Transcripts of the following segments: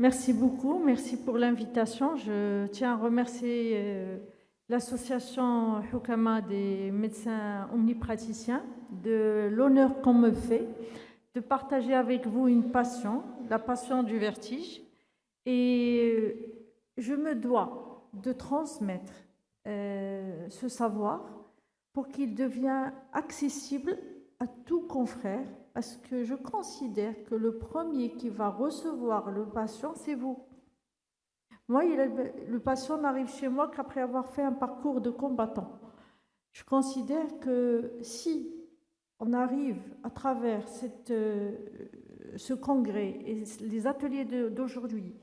Merci beaucoup, merci pour l'invitation. Je tiens à remercier l'association Hukama des médecins omnipraticiens de l'honneur qu'on me fait de partager avec vous une passion, la passion du vertige. Et je me dois de transmettre ce savoir pour qu'il devienne accessible à tout confrère, parce que je considère que le premier qui va recevoir le patient, c'est vous. Moi, le patient n'arrive chez moi qu'après avoir fait un parcours de combattant. Je considère que si on arrive à travers ce congrès et les ateliers d'aujourd'hui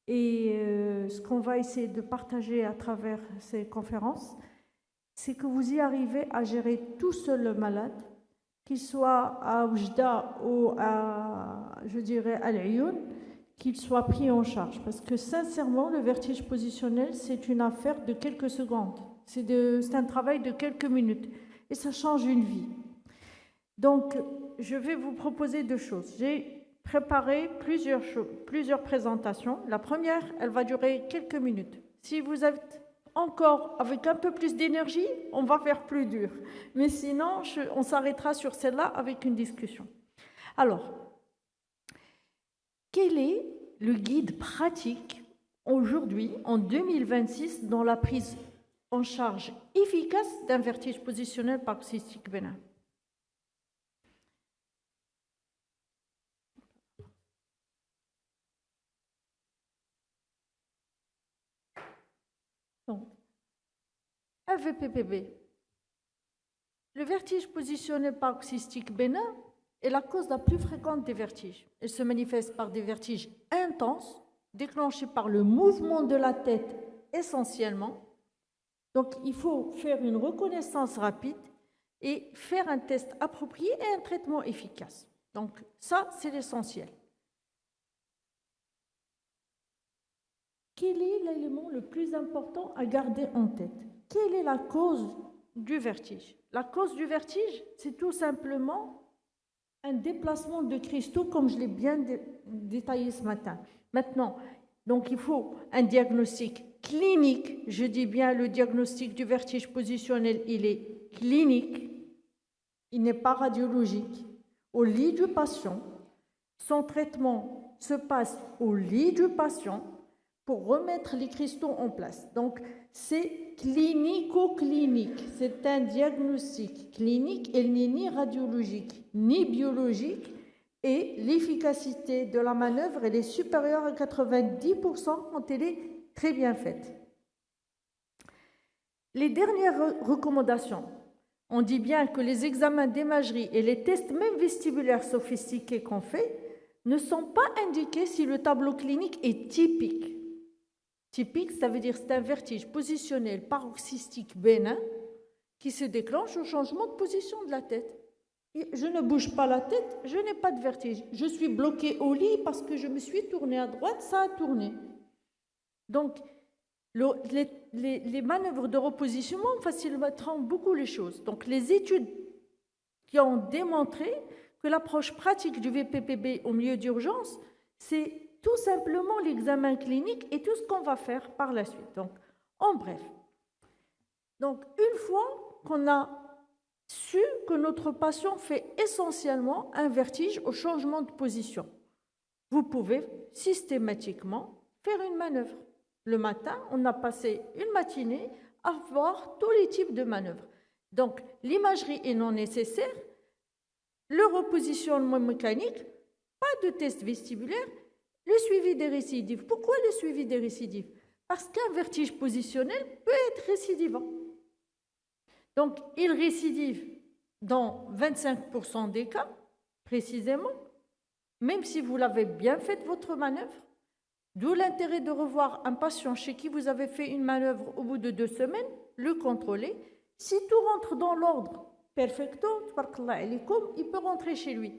et ce qu'on va essayer de partager à travers ces conférences, c'est que vous y arrivez à gérer tout seul le malade, qu'il soit à Oujda ou à, je dirais, à l'Ayoun, qu'il soit pris en charge. Parce que sincèrement, le vertige positionnel, c'est une affaire de quelques secondes. C'est un travail de quelques minutes. Et ça change une vie. Donc, je vais vous proposer deux choses. J'ai préparé plusieurs présentations. La première, elle va durer quelques minutes. Si vous êtes encore avec un peu plus d'énergie, on va faire plus dur. Mais sinon, on s'arrêtera sur celle-là avec une discussion. Alors, quel est le guide pratique aujourd'hui, en 2026, dans la prise en charge efficace d'un vertige positionnel paroxystique bénin? Donc, AVPPB. Le vertige positionnel paroxystique bénin est la cause la plus fréquente des vertiges. Elle se manifeste par des vertiges intenses, déclenchés par le mouvement de la tête essentiellement. Donc, il faut faire une reconnaissance rapide et faire un test approprié et un traitement efficace. Donc, ça, c'est l'essentiel. Quel est l'élément le plus important à garder en tête? Quelle est la cause du vertige? La cause du vertige, c'est tout simplement un déplacement de cristaux, comme je l'ai bien détaillé ce matin. Maintenant, donc il faut un diagnostic clinique. Je dis bien le diagnostic du vertige positionnel, il est clinique, il n'est pas radiologique. Au lit du patient, son traitement se passe au lit du patient pour remettre les cristaux en place. Donc, c'est clinico-clinique. C'est un diagnostic clinique. Il n'est ni radiologique, ni biologique. Et l'efficacité de la manœuvre, elle est supérieure à 90% quand elle est très bien faite. Les dernières recommandations, on dit bien que les examens d'imagerie et les tests même vestibulaires sophistiqués qu'on fait ne sont pas indiqués si le tableau clinique est typique. Typique, ça veut dire c'est un vertige positionnel paroxystique bénin qui se déclenche au changement de position de la tête. Je ne bouge pas la tête, je n'ai pas de vertige. Je suis bloquée au lit parce que je me suis tournée à droite, ça a tourné. Donc, les manœuvres de repositionnement faciliteront beaucoup les choses. Donc, les études qui ont démontré que l'approche pratique du VPPB au milieu d'urgence, c'est tout simplement l'examen clinique et tout ce qu'on va faire par la suite. Donc, en bref. Donc, une fois qu'on a su que notre patient fait essentiellement un vertige au changement de position, vous pouvez systématiquement faire une manœuvre. Le matin, on a passé une matinée à voir tous les types de manœuvres. Donc, l'imagerie est non nécessaire, le repositionnement mécanique, pas de test vestibulaire, le suivi des récidives. Pourquoi le suivi des récidives? Parce qu'un vertige positionnel peut être récidivant. Donc, il récidive dans 25% des cas, précisément, même si vous l'avez bien fait votre manœuvre. D'où l'intérêt de revoir un patient chez qui vous avez fait une manœuvre au bout de 2 semaines, le contrôler. Si tout rentre dans l'ordre perfecto, il peut rentrer chez lui.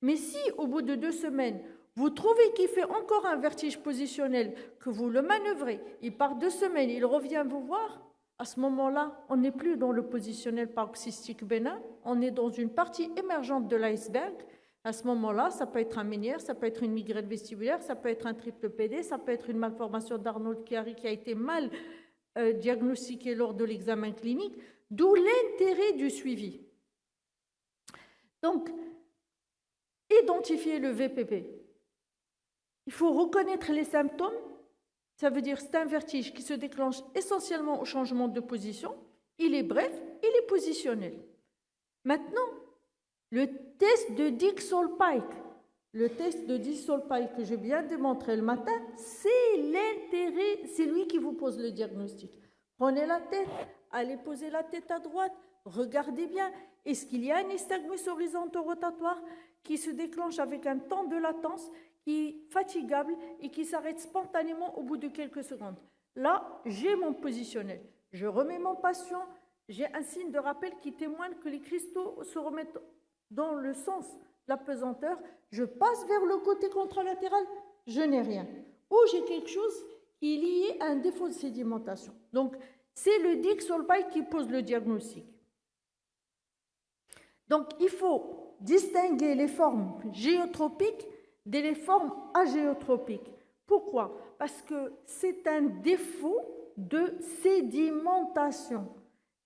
Mais si, au bout de 2 semaines, vous trouvez qu'il fait encore un vertige positionnel, que vous le manœuvrez, il part 2 semaines, il revient vous voir, à ce moment-là, on n'est plus dans le positionnel paroxystique bénin, on est dans une partie émergente de l'iceberg, À ce moment-là, ça peut être un Ménière, ça peut être une migraine vestibulaire, ça peut être un triple PD, ça peut être une malformation d'Arnold-Chiari qui a été mal diagnostiquée lors de l'examen clinique, d'où l'intérêt du suivi. Donc, identifier le VPP. Il faut reconnaître les symptômes. Ça veut dire que c'est un vertige qui se déclenche essentiellement au changement de position. Il est bref, il est positionnel. Maintenant, le test de Dick-Solpike. Le test de Dick-Solpike que je viens de montrer le matin, c'est l'intérêt, c'est lui qui vous pose le diagnostic. Prenez la tête, allez poser la tête à droite, regardez bien. Est-ce qu'il y a un nystagmus horizonto-rotatoire qui se déclenche avec un temps de latence qui est fatigable et qui s'arrête spontanément au bout de quelques secondes? Là, j'ai mon positionnel. Je remets mon patient, j'ai un signe de rappel qui témoigne que les cristaux se remettent dans le sens de la pesanteur. Je passe vers le côté contralatéral, je n'ai rien. Ou j'ai quelque chose qui est lié à un défaut de sédimentation. Donc, c'est le Dick-Solpike qui pose le diagnostic. Donc, il faut distinguer les formes géotropiques des formes agéotropiques. Pourquoi? Parce que c'est un défaut de sédimentation.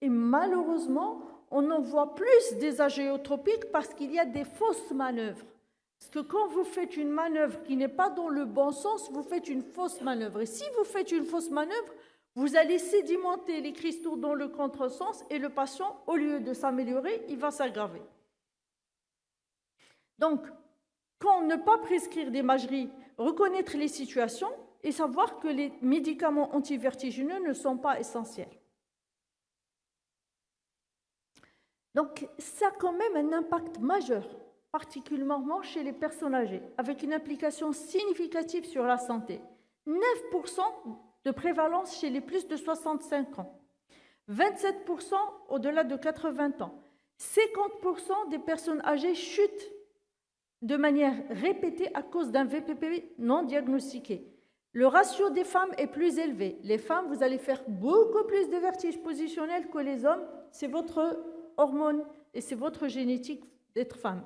Et malheureusement, on en voit plus des agéotropiques parce qu'il y a des fausses manœuvres. Parce que quand vous faites une manœuvre qui n'est pas dans le bon sens, vous faites une fausse manœuvre. Et si vous faites une fausse manœuvre, vous allez sédimenter les cristaux dans le contresens et le patient, au lieu de s'améliorer, il va s'aggraver. Donc, quand ne pas prescrire d'imagerie, reconnaître les situations et savoir que les médicaments antivertigineux ne sont pas essentiels. Donc, ça a quand même un impact majeur, particulièrement chez les personnes âgées, avec une implication significative sur la santé. 9% de prévalence chez les plus de 65 ans, 27% au-delà de 80 ans, 50% des personnes âgées chutent de manière répétée à cause d'un VPP non diagnostiqué. Le ratio des femmes est plus élevé. Les femmes, vous allez faire beaucoup plus de vertiges positionnels que les hommes. C'est votre hormone et c'est votre génétique d'être femme.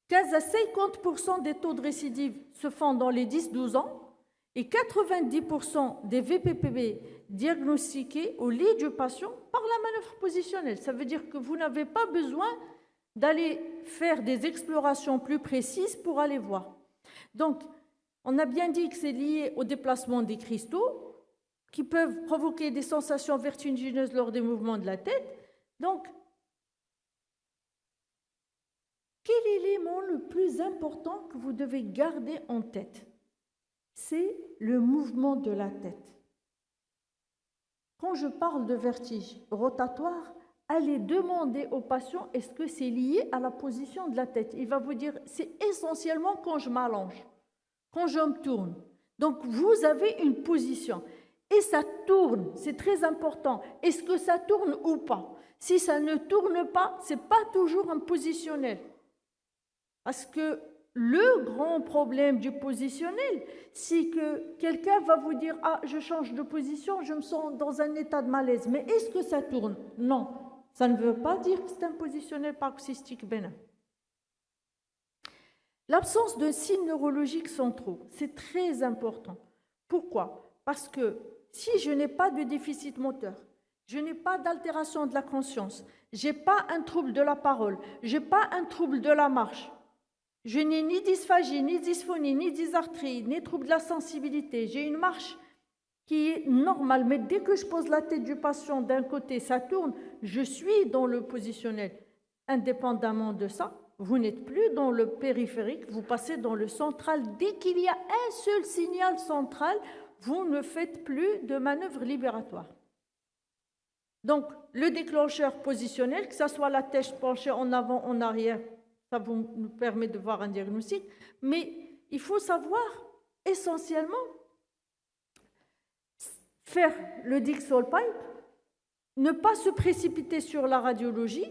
15 à 50% des taux de récidive se font dans les 10-12 ans et 90% des VPPB diagnostiqués au lit du patient par la manœuvre positionnelle. Ça veut dire que vous n'avez pas besoin d'aller faire des explorations plus précises pour aller voir. Donc, on a bien dit que c'est lié au déplacement des cristaux qui peuvent provoquer des sensations vertigineuses lors des mouvements de la tête. Donc, quel élément le plus important que vous devez garder en tête? C'est le mouvement de la tête. Quand je parle de vertige rotatoire, allez demander au patient est-ce que c'est lié à la position de la tête. Il va vous dire c'est essentiellement quand je m'allonge, quand je me tourne. Donc vous avez une position et ça tourne, c'est très important. Est-ce que ça tourne ou pas? Si ça ne tourne pas, ce n'est pas toujours un positionnel. Parce que le grand problème du positionnel, c'est que quelqu'un va vous dire « Ah, je change de position, je me sens dans un état de malaise. » Mais est-ce que ça tourne? Non. Ça ne veut pas dire que c'est un positionnel paroxystique bénin. L'absence de signes neurologiques centraux, c'est très important. Pourquoi? Parce que si je n'ai pas de déficit moteur, je n'ai pas d'altération de la conscience, je n'ai pas un trouble de la parole, je n'ai pas un trouble de la marche, je n'ai ni dysphagie, ni dysphonie, ni dysarthrie, ni trouble de la sensibilité. J'ai une marche qui est normale, mais dès que je pose la tête du patient d'un côté, ça tourne, je suis dans le positionnel. Indépendamment de ça, vous n'êtes plus dans le périphérique, vous passez dans le central. Dès qu'il y a un seul signal central, vous ne faites plus de manœuvre libératoire. Donc, le déclencheur positionnel, que ce soit la tête penchée en avant, en arrière, ça nous permet de voir un diagnostic, mais il faut savoir essentiellement faire le Dick-Solpike, ne pas se précipiter sur la radiologie.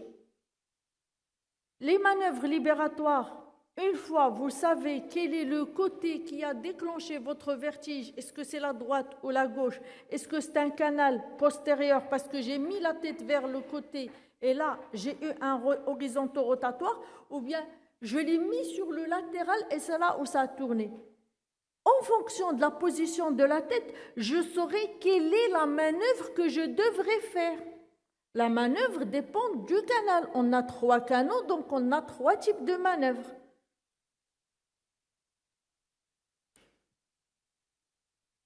Les manœuvres libératoires, une fois vous savez quel est le côté qui a déclenché votre vertige, est-ce que c'est la droite ou la gauche, est-ce que c'est un canal postérieur parce que j'ai mis la tête vers le côté et là j'ai eu un horizontal rotatoire, ou bien Je l'ai mis sur le latéral et c'est là où ça a tourné. En fonction de la position de la tête, je saurai quelle est la manœuvre que je devrais faire. La manœuvre dépend du canal. On a 3 canaux, donc on a 3 types de manœuvres.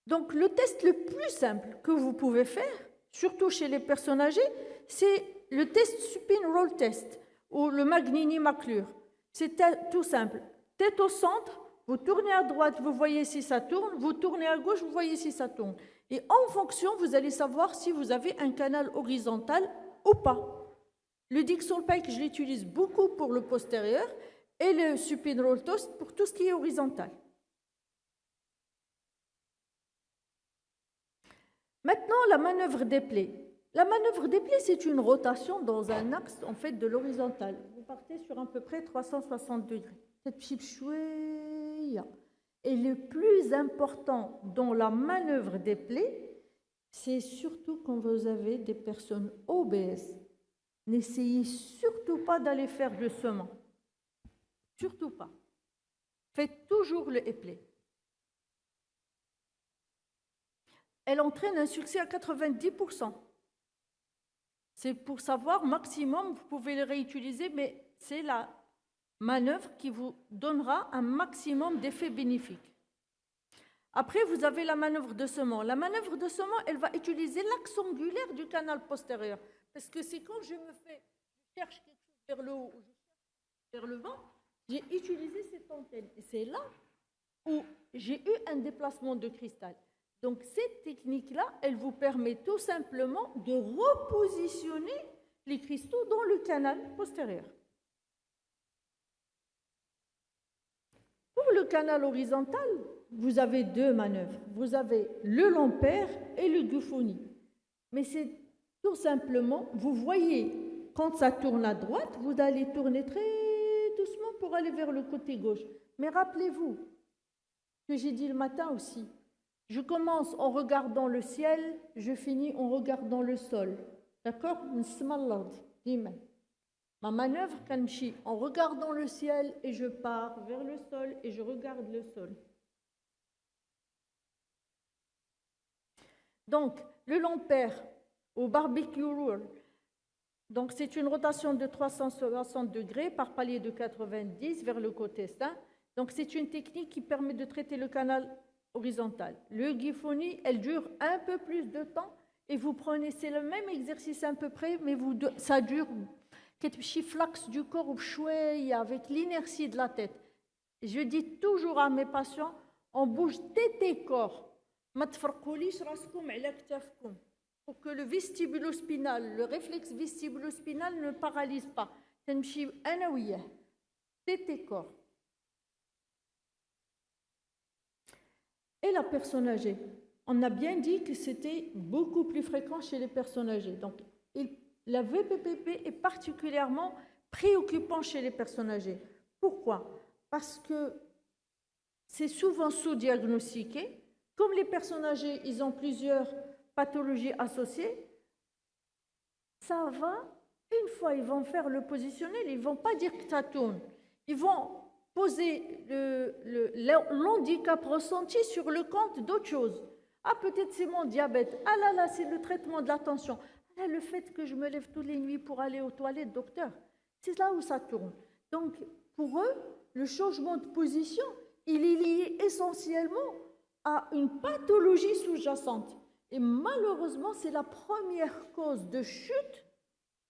Donc le test le plus simple que vous pouvez faire, surtout chez les personnes âgées, c'est le test Supine Roll Test ou le Magnini-Maclure. C'est tout simple. Tête au centre, vous tournez à droite, vous voyez si ça tourne, vous tournez à gauche, vous voyez si ça tourne. Et en fonction, vous allez savoir si vous avez un canal horizontal ou pas. Le Dixon Pike, je l'utilise beaucoup pour le postérieur et le Supine Roll Test pour tout ce qui est horizontal. Maintenant, la manœuvre des plaies. La manœuvre des plaies, c'est une rotation dans un axe en fait de l'horizontale. Vous partez sur à peu près 360 degrés. Et le plus important dans la manœuvre des plaies, c'est surtout quand vous avez des personnes obèses. N'essayez surtout pas d'aller faire le sement. Surtout pas. Faites toujours le éplé. Elle entraîne un succès à 90%. C'est pour savoir, maximum, vous pouvez le réutiliser, mais c'est la manœuvre qui vous donnera un maximum d'effets bénéfiques. Après, vous avez la manœuvre de sement. La manœuvre de sement, elle va utiliser l'axe angulaire du canal postérieur. Parce que c'est quand je cherche quelque chose vers le haut ou je cherche vers le bas, j'ai utilisé cette antenne. Et c'est là où j'ai eu un déplacement de cristal. Donc, cette technique-là, elle vous permet tout simplement de repositionner les cristaux dans le canal postérieur. Pour le canal horizontal, vous avez 2 manœuvres. Vous avez le Lampère et le Guffoni. Mais c'est tout simplement, vous voyez, quand ça tourne à droite, vous allez tourner très doucement pour aller vers le côté gauche. Mais rappelez-vous que j'ai dit le matin aussi, je commence en regardant le ciel, je finis en regardant le sol. D'accord? Ma manœuvre, en regardant le ciel et je pars vers le sol et je regarde le sol. Donc, le Lampère au barbecue roll, donc c'est une rotation de 360 degrés par palier de 90 vers le côté sain. Donc, c'est une technique qui permet de traiter le canal horizontal. Le Guffoni, elle dure un peu plus de temps et vous prenez, c'est le même exercice à peu près, mais ça dure flax du corps avec l'inertie de la tête. Je dis toujours à mes patients, on bouge tête et corps. Pour que le vestibulo-spinal, le réflexe vestibulo-spinal ne paralyse pas. Tête et corps. Et la personne âgée. On a bien dit que c'était beaucoup plus fréquent chez les personnes âgées. Donc, la VPPP est particulièrement préoccupant chez les personnes âgées. Pourquoi? Parce que c'est souvent sous-diagnostiqué. Comme les personnes âgées, ils ont plusieurs pathologies associées, ça va, une fois ils vont faire le positionnel, ils ne vont pas dire que ça tourne. Ils vont poser l'handicap ressenti sur le compte d'autre chose. Ah, peut-être c'est mon diabète. Ah là là, c'est le traitement de la tension. Ah là, le fait que je me lève toutes les nuits pour aller aux toilettes, docteur. C'est là où ça tourne. Donc, pour eux, le changement de position, il est lié essentiellement à une pathologie sous-jacente. Et malheureusement, c'est la première cause de chute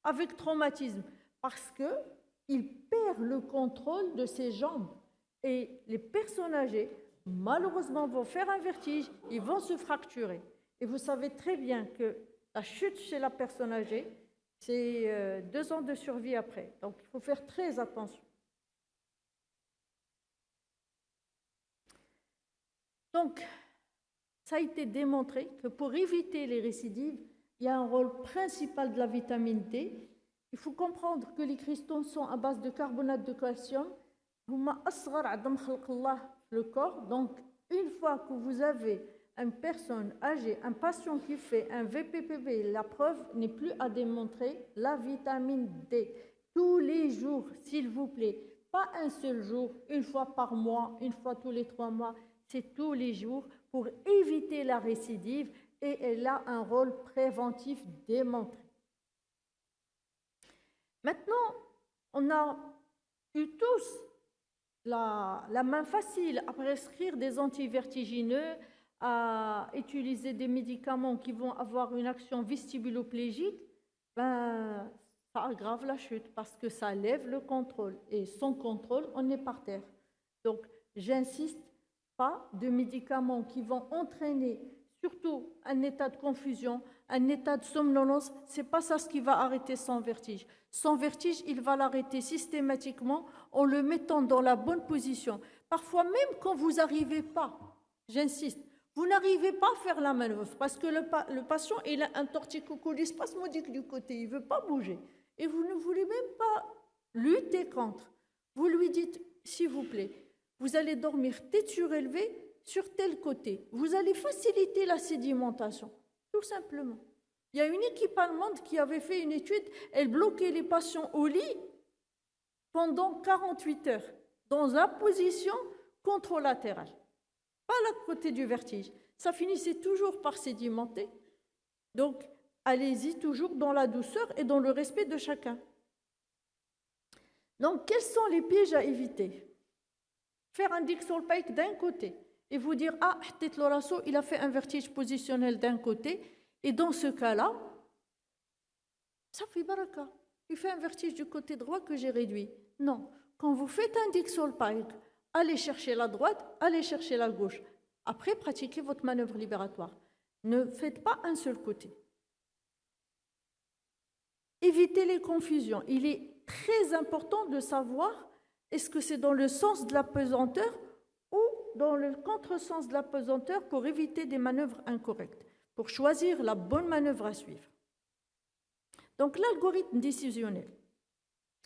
avec traumatisme. Parce qu'il perd le contrôle de ses jambes. Et les personnes âgées, malheureusement, vont faire un vertige, ils vont se fracturer. Et vous savez très bien que la chute chez la personne âgée, c'est 2 ans de survie après. Donc, il faut faire très attention. Donc, ça a été démontré que pour éviter les récidives, il y a un rôle principal de la vitamine D. Il faut comprendre que les cristaux sont à base de carbonate de calcium. Le corps. Donc, une fois que vous avez une personne âgée, un patient qui fait un VPPP, la preuve n'est plus à démontrer, la vitamine D. Tous les jours, s'il vous plaît, pas un seul jour, une fois par mois, une fois tous les 3 mois, c'est tous les jours pour éviter la récidive et elle a un rôle préventif démontré. Maintenant, on a eu tous la main facile à prescrire des antivertigineux, à utiliser des médicaments qui vont avoir une action vestibuloplégique, ben, ça aggrave la chute parce que ça lève le contrôle. Et sans contrôle, on est par terre. Donc, j'insiste, pas de médicaments qui vont entraîner surtout un état de confusion, un état de somnolence. C'est pas ça ce qui va arrêter son vertige. Son vertige, il va l'arrêter systématiquement en le mettant dans la bonne position. Parfois, même quand vous n'arrivez pas, j'insiste, vous n'arrivez pas à faire la manœuvre parce que le patient il a un torticolis spasmodique du côté, il ne veut pas bouger. Et vous ne voulez même pas lutter contre. Vous lui dites, s'il vous plaît, vous allez dormir tête surélevée sur tel côté. Vous allez faciliter la sédimentation, tout simplement. Il y a une équipe allemande qui avait fait une étude, elle bloquait les patients au lit pendant 48 heures, dans la position contralatérale, pas à côté du vertige. Ça finissait toujours par sédimenter. Donc, allez-y toujours dans la douceur et dans le respect de chacun. Donc, quels sont les pièges à éviter? Faire un Dixolpike d'un côté et vous dire, ah, Lorasso, il a fait un vertige positionnel d'un côté, et dans ce cas-là, ça fait baraka. Il fait un vertige du côté droit que j'ai réduit. Non, quand vous faites un Dixolpike, allez chercher la droite, allez chercher la gauche. Après, pratiquez votre manœuvre libératoire. Ne faites pas un seul côté. Évitez les confusions. Il est très important de savoir est-ce que c'est dans le sens de la pesanteur ou dans le contresens de la pesanteur pour éviter des manœuvres incorrectes, pour choisir la bonne manœuvre à suivre. Donc, l'algorithme décisionnel.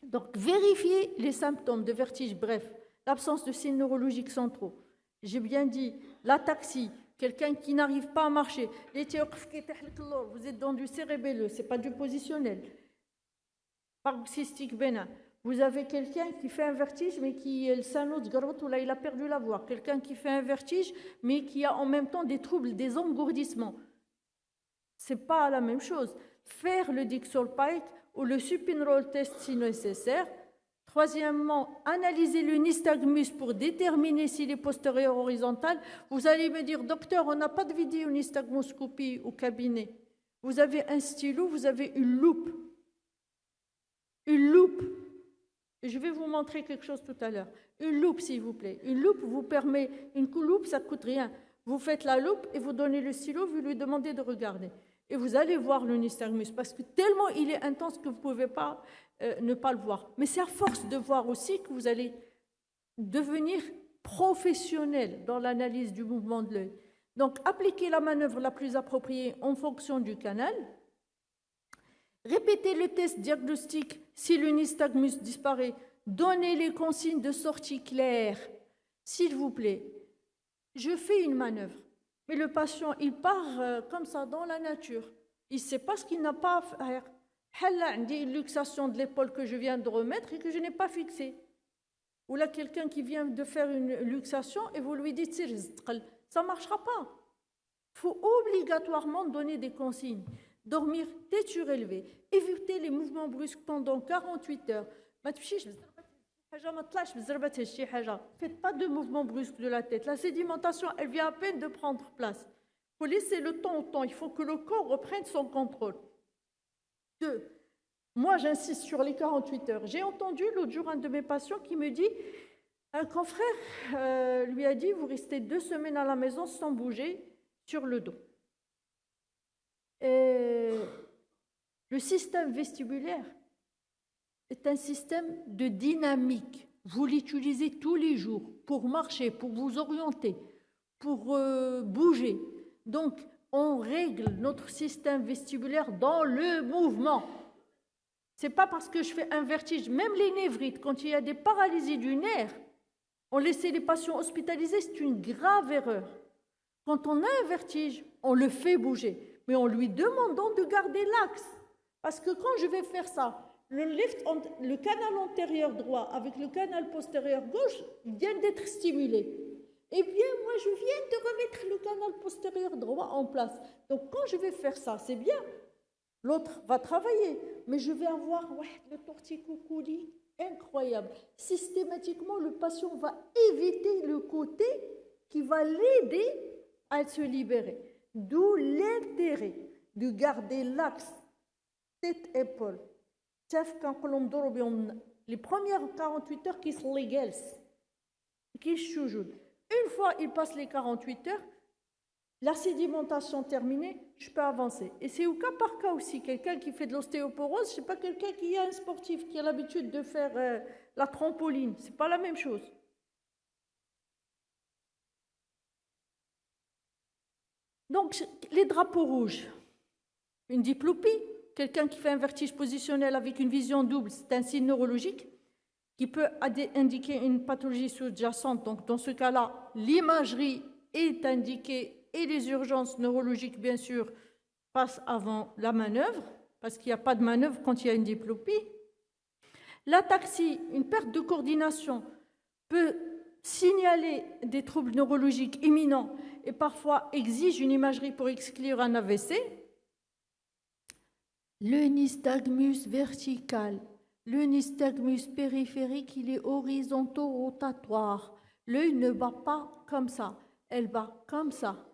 Donc, vérifiez les symptômes de vertige bref, l'absence de signes neurologiques centraux. J'ai bien dit, l'ataxie, quelqu'un qui n'arrive pas à marcher, vous êtes dans du cérébelleux, ce n'est pas du positionnel. Paroxystique bénin. Vous avez quelqu'un qui fait un vertige, mais qui il a perdu la voix. Quelqu'un qui fait un vertige, mais qui a en même temps des troubles, des engourdissements. Ce n'est pas la même chose. Faire le Dixolpike ou le supinroll test si nécessaire. Troisièmement, analyser le nystagmus pour déterminer s'il est postérieur horizontal. Vous allez me dire, docteur, on n'a pas de vidéo nystagmoscopie au cabinet. Vous avez un stylo, vous avez une loupe. Une loupe. Et je vais vous montrer quelque chose tout à l'heure. Une loupe, s'il vous plaît. Une loupe vous permet, une loupe, ça ne coûte rien. Vous faites la loupe et vous donnez le stylo, vous lui demandez de regarder. Et vous allez voir le nystagmus parce que tellement il est intense que vous ne pouvez pas ne pas le voir. Mais c'est à force de voir aussi que vous allez devenir professionnel dans l'analyse du mouvement de l'œil. Donc, appliquez la manœuvre la plus appropriée en fonction du canal. Répétez le test diagnostique si le nystagmus disparaît. Donnez les consignes de sortie claires. S'il vous plaît, je fais une manœuvre, mais le patient, il part comme ça dans la nature. Il ne sait pas ce qu'il n'a pas à faire. Il y a une luxation de l'épaule que je viens de remettre et que je n'ai pas fixée. Ou là, quelqu'un qui vient de faire une luxation et vous lui dites, ça ne marchera pas. Il faut obligatoirement donner des consignes. Dormir tête surélevée, éviter les mouvements brusques pendant 48 heures. Faites pas de mouvements brusques de la tête. La sédimentation, elle vient à peine de prendre place. Il faut laisser le temps au temps. Il faut que le corps reprenne son contrôle. 2. Moi, j'insiste sur les 48 heures. J'ai entendu l'autre jour un de mes patients qui me dit, un confrère lui a dit, vous restez 2 semaines à la maison sans bouger sur le dos. Et le système vestibulaire est un système de dynamique. Vous l'utilisez tous les jours pour marcher, pour vous orienter, pour bouger. Donc, on règle notre système vestibulaire dans le mouvement. Ce n'est pas parce que je fais un vertige. Même les névrites, quand il y a des paralysies du nerf, on laissait les patients hospitalisés, c'est une grave erreur. Quand on a un vertige, on le fait bouger. Mais en lui demandant de garder l'axe. Parce que quand je vais faire ça, le canal antérieur droit avec le canal postérieur gauche vient d'être stimulé. Eh bien, moi, je viens de remettre le canal postérieur droit en place. Donc, quand je vais faire ça, c'est bien. L'autre va travailler, mais je vais avoir le torticolis incroyable. Systématiquement, le patient va éviter le côté qui va l'aider à se libérer. D'où l'intérêt de garder l'axe tête-épaule. Les premières 48 heures qui sont légales, qui choujoudent. Une fois il passe les 48 heures, la sédimentation terminée, je peux avancer. Et c'est au cas par cas aussi. Quelqu'un qui fait de l'ostéoporose, c'est pas quelqu'un qui est un sportif, qui a l'habitude de faire la trampoline. C'est pas la même chose. Donc, les drapeaux rouges, une diplopie, quelqu'un qui fait un vertige positionnel avec une vision double, c'est un signe neurologique qui peut indiquer une pathologie sous-jacente. Donc, dans ce cas-là, l'imagerie est indiquée et les urgences neurologiques, bien sûr, passent avant la manœuvre, parce qu'il n'y a pas de manœuvre quand il y a une diplopie. L'ataxie, une perte de coordination, peut signaler des troubles neurologiques imminents et parfois exige une imagerie pour exclure un AVC. Le nystagmus vertical, le nystagmus périphérique, il est horizonto-rotatoire. L'œil ne bat pas comme ça, elle bat comme ça.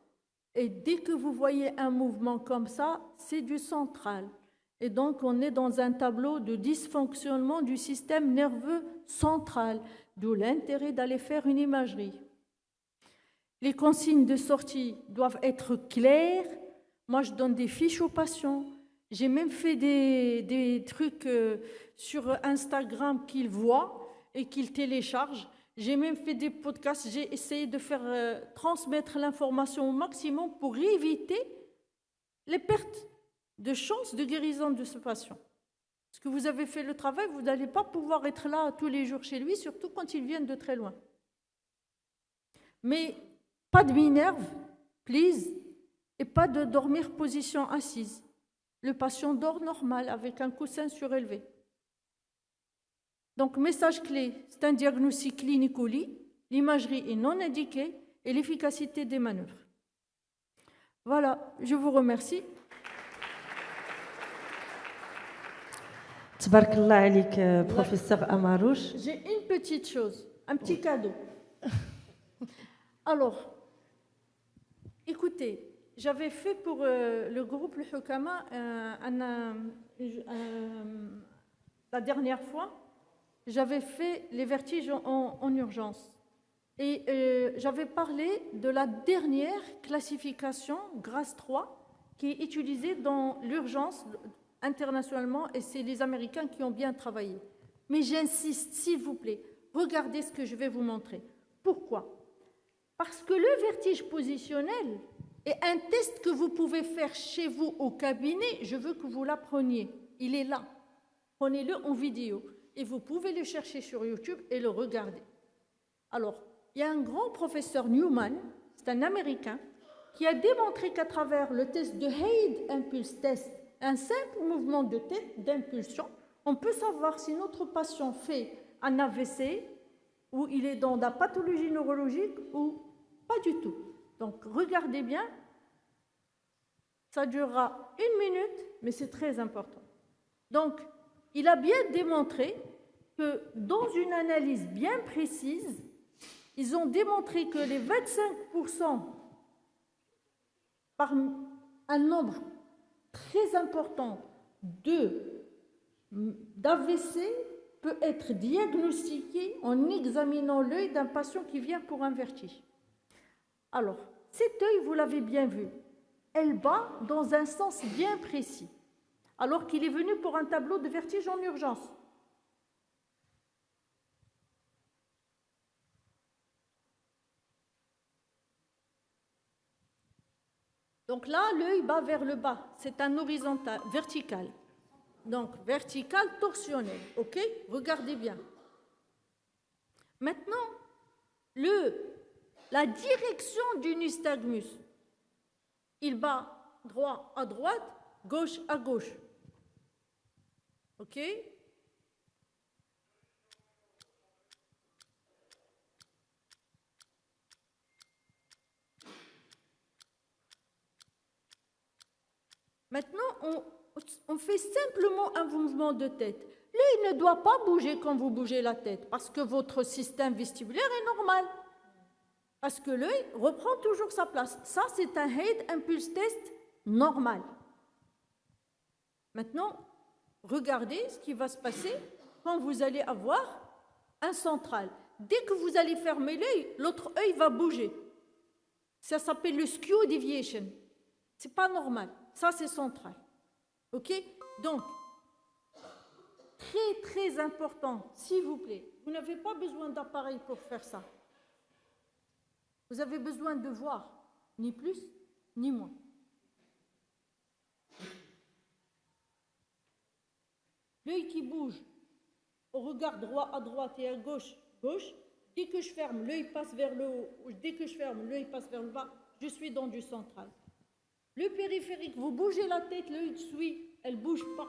Et dès que vous voyez un mouvement comme ça, c'est du central. Et donc, on est dans un tableau de dysfonctionnement du système nerveux central, d'où l'intérêt d'aller faire une imagerie. Les consignes de sortie doivent être claires. Moi, je donne des fiches aux patients. J'ai même fait des trucs sur Instagram qu'ils voient et qu'ils téléchargent. J'ai même fait des podcasts. J'ai essayé de faire transmettre l'information au maximum pour éviter les pertes de chances de guérison de ce patient. Parce que vous avez fait le travail, vous n'allez pas pouvoir être là tous les jours chez lui, surtout quand ils viennent de très loin. Mais pas de minerve, please, et pas de dormir position assise. Le patient dort normal avec un coussin surélevé. Donc, message clé, c'est un diagnostic clinico-lit, l'imagerie est non indiquée et l'efficacité des manœuvres. Voilà, je vous remercie. Tabarakallah alik, professeur Amarouche. J'ai une petite chose, un petit cadeau. Alors, écoutez, j'avais fait pour le groupe Le Hukama la dernière fois, j'avais fait les vertiges en urgence. Et j'avais parlé de la dernière classification, GRAS 3, qui est utilisée dans l'urgence internationalement, et c'est les Américains qui ont bien travaillé. Mais j'insiste, s'il vous plaît, regardez ce que je vais vous montrer. Pourquoi ? Parce que le vertige positionnel est un test que vous pouvez faire chez vous au cabinet. Je veux que vous l'appreniez. Il est là. Prenez-le en vidéo. Et vous pouvez le chercher sur YouTube et le regarder. Alors, il y a un grand professeur Newman, c'est un Américain, qui a démontré qu'à travers le test de Head Impulse Test, un simple mouvement de tête d'impulsion, on peut savoir si notre patient fait un AVC ou il est dans la pathologie neurologique ou pas du tout. Donc, regardez bien. Ça durera 1 minute, mais c'est très important. Donc, il a bien démontré que dans une analyse bien précise, ils ont démontré que les 25% par un nombre très important d'AVC peut être diagnostiqué en examinant l'œil d'un patient qui vient pour un vertige. Alors, cet œil, vous l'avez bien vu, elle bat dans un sens bien précis, alors qu'il est venu pour un tableau de vertige en urgence. Donc là, l'œil bat vers le bas, c'est un horizontal, vertical. Donc, vertical, torsionnel, ok? Regardez bien. Maintenant, la direction du nystagmus, il bat droit à droite, gauche à gauche. Ok? Maintenant, on fait simplement un mouvement de tête. L'œil ne doit pas bouger quand vous bougez la tête, parce que votre système vestibulaire est normal. Parce que l'œil reprend toujours sa place. Ça, c'est un Head Impulse Test normal. Maintenant, regardez ce qui va se passer quand vous allez avoir un central. Dès que vous allez fermer l'œil, l'autre œil va bouger. Ça s'appelle le skew deviation. C'est pas normal. Ça, c'est central. OK? Donc, très, très important, s'il vous plaît, vous n'avez pas besoin d'appareil pour faire ça. Vous avez besoin de voir, ni plus, ni moins. L'œil qui bouge, on regarde droit à droite et à gauche, gauche. Dès que je ferme, l'œil passe vers le haut. Dès que je ferme, l'œil passe vers le bas. Je suis dans du central. Le périphérique, vous bougez la tête, l'œil suit. Elle ne bouge pas.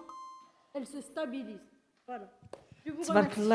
Elle se stabilise. Voilà. Je vous remercie.